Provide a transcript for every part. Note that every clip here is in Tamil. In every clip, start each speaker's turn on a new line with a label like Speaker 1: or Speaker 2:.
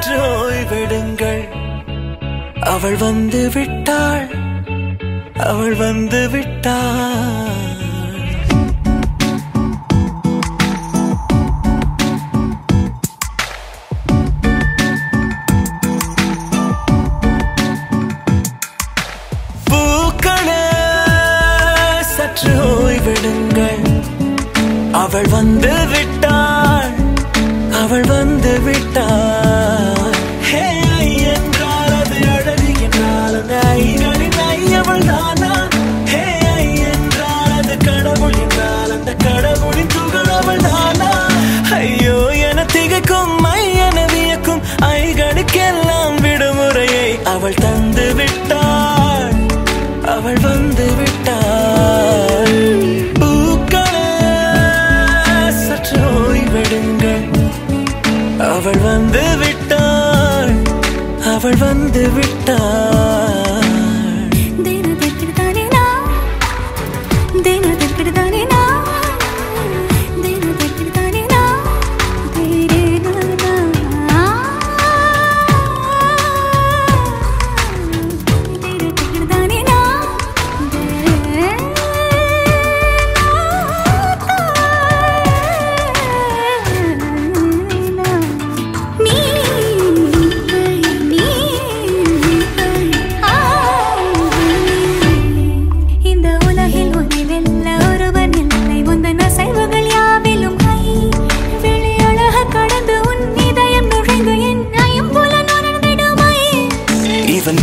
Speaker 1: சற்று ஓய்வெடுங்கள் அவள் வந்து விட்டாள் அவள் வந்து விட்டாள் சற்று ஓய்வெடுங்கள் அவள் வந்து விட்டாள் அவள் வந்து விட்டாள் என்றால் அது அழகு என்றால் அந்த ஐகளின் ஐ அவள் தானா என்றால் அது கடவுள் என்றால் அந்த கடவுளின் துகள் அவள் தானா ஐயோ என திகைக்கும் ஐ என வியக்கும் ஐகளுக்கெல்லாம் விடுமுறையை அவள் தந்து விட்டாள் அவள் வந்து விட்டாள் பூக்களே சற்று ஓய்வெடுங்கள் அவள் வந்து விட்டாள் அவள் வந்து விட்டாள்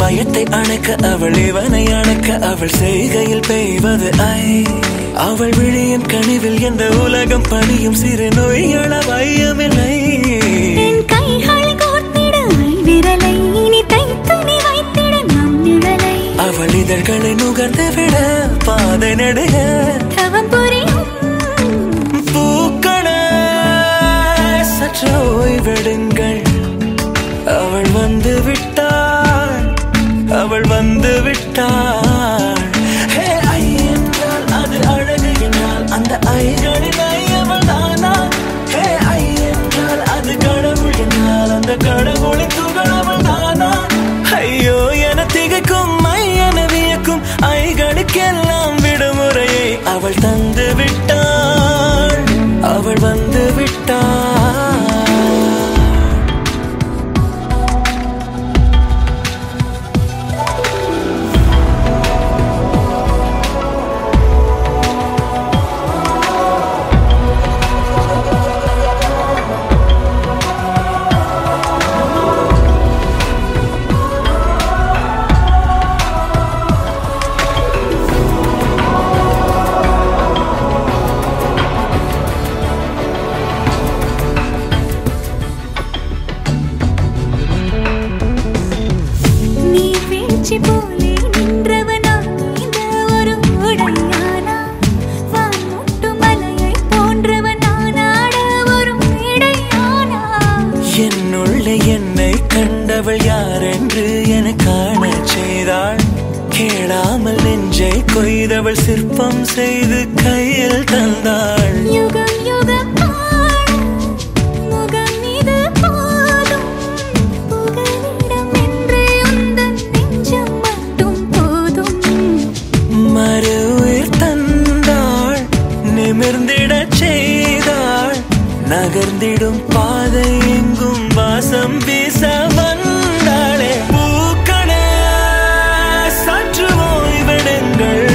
Speaker 1: பயத்தை அணைக்க அவள் இவனை அணைக்க அவள் செய்கையில் பெய்வது ஐ அவள் விழியின் கனிவில் எந்த உலகம் பணியும் சிறு நோய்கள வையமில்லை அவள் இதழ்களை நுகர்ந்து விட பாதை நடுக பூக்களே சற்று ஓய்வெடுங்கள் அவள் வந்து விட்டாள் அவள் வந்து விட்டாள் ஐ என்றால் அது அழகு என்றால் அந்த ஐகளின் ஐ அவள் தானா ஐ என்றால் அது கடவுள் என்றால் அந்த கடவுளின் துகள் அவள் தானா ஐயோ என திகைக்கும் ஐ என வியக்கும் ஐகளுக்கெல்லாம் விடுமுறையை அவள் தந்து விட்டாள் அவள் வந்து விட்டாள் கண்டவள் யார் என்று என காண செய்தாள் கேளாமல் நெஞ்சை கொய்தவள் சிற்பம் செய்து கையில் தந்தாள்
Speaker 2: யுகம் யுகம் முகம் இது போதும் புகலிடம் என்று உந்தன் நெஞ்சம் மட்டும் போதும்
Speaker 1: மறு உயிர் தந்தாள் நிமிர்ந்திடச் செய்தாள் நகர்ந்திடும் பாதை எங்கும் வாசம் வீச வந்தாளே பூக்களே சற்று ஓய்வெடுங்கள்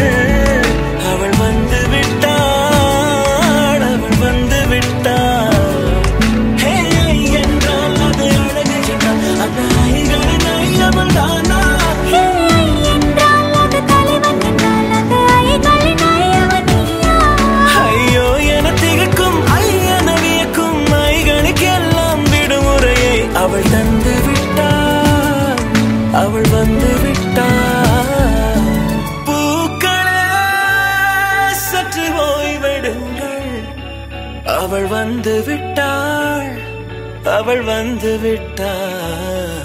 Speaker 1: அவள் வந்து விட்டாள் அவள் வந்து விட்டாள் என்றால் அது அழகு என்றால் அந்த ஐகளின் ஐ அவள் தானா
Speaker 2: என்றால் அது தலைவன் என்றால் அந்த ஐகளின் ஐ அவன் நீயா
Speaker 1: ஐயோ என திகைக்கும் ஐ என வியக்கும் ஐகளுக்கெல்லாம் விடுமுறையை அவள் தந்து விட்டாள் அவள் வந்து விட்டாள் பூக்களே சற்று ஓய்வெடுங்கள் அவள் வந்து விட்டாள் அவள் வந்து விட்டாள்